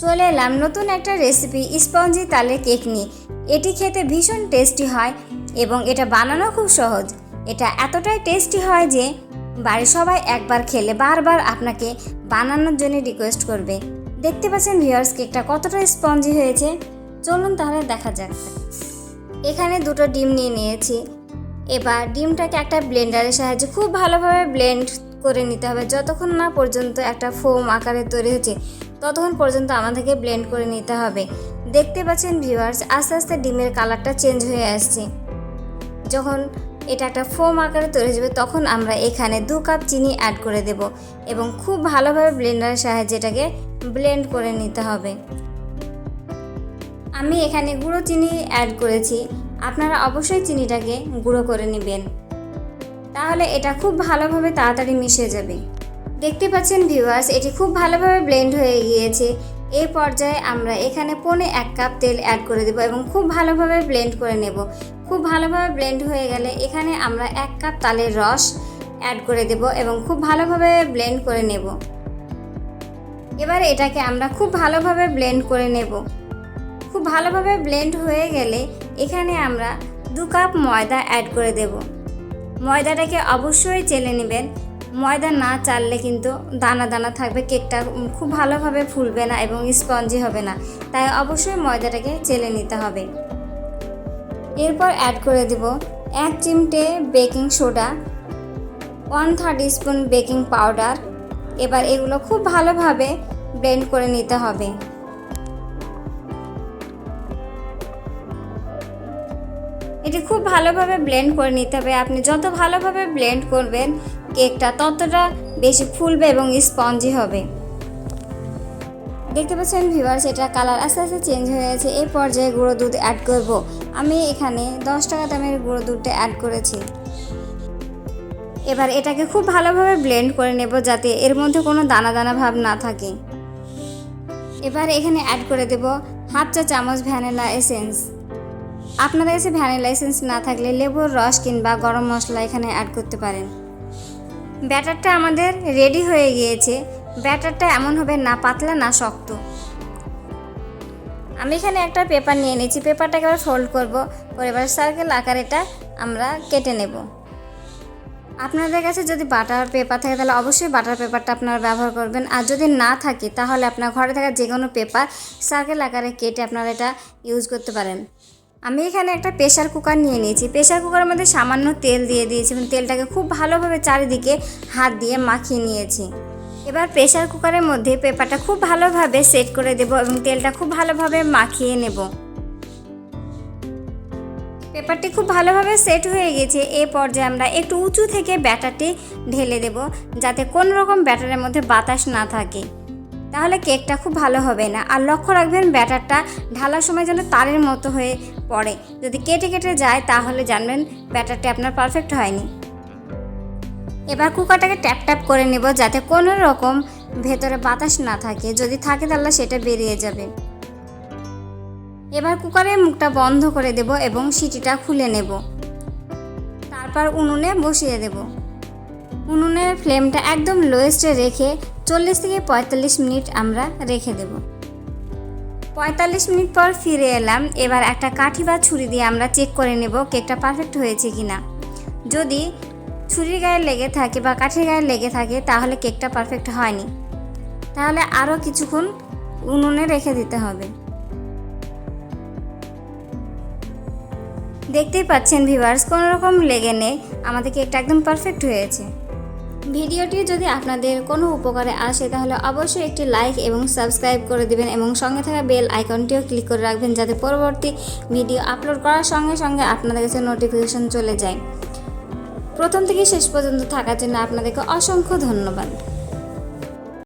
চলে এলাম নতুন একটা রেসিপি স্পঞ্জি তালের কেক নিয়ে। এটি খেতে ভীষণ টেস্টি হয় এবং এটা বানানো খুব সহজ। এটা এতটাই টেস্টি হয় যে বাড়ির সবাই একবার খেলে বারবার আপনাকে বানানোর জন্য রিকোয়েস্ট করবে। দেখতে পাচ্ছেন ভিউয়ার্স, কেকটা কতটা স্পঞ্জি হয়েছে। চলুন তাহলে দেখা যাক। এখানে দুটো ডিম নিয়ে নিয়েছি। এবার ডিমটাকে একটা ব্লেন্ডারের সাহায্যে খুব ভালোভাবে ব্লেন্ড করে নিতে হবে। যতক্ষণ না পর্যন্ত একটা ফোম আকারে তৈরি হচ্ছে ততক্ষণ পর্যন্ত আমাদেরকে ব্লেন্ড করে নিতে হবে। দেখতে পাচ্ছেন ভিউয়ার্স, আস্তে আস্তে ডিমের কালারটা চেঞ্জ হয়ে আসছে। যখন এটা একটা ফোম আকারে তৈরি হয়ে যাবে তখন আমরা এখানে 2 কাপ চিনি অ্যাড করে দেব এবং খুব ভালোভাবে ব্লেন্ডারের সাহায্যে এটাকে ব্লেন্ড করে নিতে হবে। আমি এখানে গুঁড়ো চিনি অ্যাড করেছি, আপনারা অবশ্যই চিনিটাকে গুঁড়ো করে নেবেন, তাহলে এটা খুব ভালোভাবে তাড়াতাড়ি মিশে যাবে। দেখতে পাচ্ছেন ভিউয়ার্স, এটি খুব ভালোভাবে ব্লেন্ড হয়ে গিয়েছে। এই পর্যায়ে আমরা এখানে 1.25 কাপ তেল অ্যাড করে দেব এবং খুব ভালোভাবে ব্লেন্ড করে নেব। খুব ভালোভাবে ব্লেন্ড হয়ে গেলে এখানে আমরা 1 কাপ তালের রস অ্যাড করে দেব এবং খুব ভালোভাবে ব্লেন্ড করে নেব। এবার এটাকে আমরা খুব ভালোভাবে ব্লেন্ড করে নেব। খুব ভালোভাবে ব্লেন্ড হয়ে গেলে এখানে আমরা 2 কাপ ময়দা অ্যাড করে দেব। ময়দাটাকে অবশ্যই চেলে নেবেন। ময়দা না চাললে কিন্তু দানা দানা থাকবে, কেকটা খুব ভালোভাবে ফুলবে না এবং স্পঞ্জি হবে না, তাই অবশ্যই ময়দাটাকে চেলে নিতে হবে। এরপর অ্যাড করে দেব 1 চিমটে baking soda, 1/3 spoon baking powder. এবার এগুলো খুব ভালোভাবে ব্লেন্ড করে নিতে হবে। এটি খুব ভালোভাবে ব্লেন্ড করে নিতে হবে। আপনি যত ভালোভাবে ব্লেন্ড করবেন কেকটা ততটা বেশি ফুলবে এবং স্পঞ্জি হবে। দেখতে পাচ্ছেন ভিউয়ার্স, এটা কালার আস্তে আস্তে চেঞ্জ হয়ে গেছে। এই পর্যায়ে গুঁড়ো দুধ অ্যাড করব। আমি এখানে 10 টাকা দামের গুঁড়ো দুধটা অ্যাড করেছি। এবার এটাকে খুব ভালোভাবে ব্লেন্ড করে নেব যাতে এর মধ্যে কোনো দানা দানা ভাব না থাকে। এবার এখানে অ্যাড করে দেব 1/2 চা চামচ ভ্যানিলা এসেন্স। আপনাদের কাছে ভ্যানিলা এসেন্স না থাকলে লেবুর রস কিংবা গরম মশলা এখানে অ্যাড করতে পারেন। ব্যাটারটা আমাদের রেডি হয়ে গিয়েছে। ব্যাটারটা এমন হবে না পাতলা না শক্ত। আমি এখানে একটা পেপার নিয়ে নিয়েছি। পেপারটাকে এবার ফোল্ড করব, করে এবার সার্কেল আকারে এটা আমরা কেটে নেব। আপনাদের কাছে যদি বাটার পেপার থাকে তাহলে অবশ্যই বাটার পেপারটা আপনারা ব্যবহার করবেন, আর যদি না থাকে তাহলে আপনার ঘরে থাকা যে কোনো পেপার সার্কেল আকারে কেটে আপনারা এটা ইউজ করতে পারেন। আমি এখানে একটা প্রেসার কুকার নিয়ে নিয়েছি। প্রেসার কুকারের মধ্যে সামান্য তেল দিয়ে দিয়েছি এবং তেলটাকে খুব ভালোভাবে চারিদিকে হাত দিয়ে মাখিয়ে নিয়েছি। এবার প্রেসার কুকারের মধ্যে পেপারটা খুব ভালোভাবে সেট করে দেব এবং তেলটা খুব ভালোভাবে মাখিয়ে নেব। পেপারটি খুব ভালোভাবে সেট হয়ে গেছে। এই পর্যায়ে আমরা একটু উঁচু থেকে ব্যাটারটি ঢেলে দেব যাতে কোনো রকম ব্যাটারের মধ্যে বাতাস না থাকে, তাহলে কেকটা খুব ভালো হবে না। আর লক্ষ্য রাখবেন ব্যাটারটা ঢালার সময় যেন তারের মতো হয়ে পড়ে। যদি কেটে কেটে যায় তাহলে জানবেন ব্যাটারটি আপনার পারফেক্ট হয়নি। এবার কুকারটাকে ট্যাপ ট্যাপ করে নেব যাতে কোনো রকম ভেতরে বাতাস না থাকে, যদি থাকে তাহলে সেটা বেরিয়ে যাবে। এবার কুকারের মুখটা বন্ধ করে দেব এবং সিটিটা খুলে নেব। তারপর উনুনে বসিয়ে দেব। উনুনের ফ্লেমটা একদম লোয়েস্টে রেখে 40 থেকে 45 মিনিট আমরা রেখে দেব। 45 মিনিট পর ফিরে এলাম। এবার একটা কাঠি বা ছুরি দিয়ে আমরা চেক করে নেব কেকটা পারফেক্ট হয়েছে কিনা। যদি ছুরির গায়ে লেগে থাকে বা কাঠির গায়ে লেগে থাকে তাহলে কেকটা পারফেক্ট হয়নি, তাহলে আরও কিছুক্ষণ উনুনে রেখে দিতে হবে। দেখতেই পাচ্ছেন ভিউয়ার্স, কোনো রকম লেগে নেই, আমাদের কেকটা একদম পারফেক্ট হয়েছে। ভিডিওটি যদি আপনাদের কোনো উপকারে আসে তাহলে অবশ্যই একটি লাইক এবং সাবস্ক্রাইব করে দিবেন এবং সঙ্গে থাকা বেল আইকনটিও ক্লিক করে রাখবেন যাতে পরবর্তী ভিডিও আপলোড করার সঙ্গে সঙ্গে আপনাদের কাছে নোটিফিকেশন চলে যায়। প্রথম থেকে শেষ পর্যন্ত থাকার জন্য আপনাদেরকে অসংখ্য ধন্যবাদ।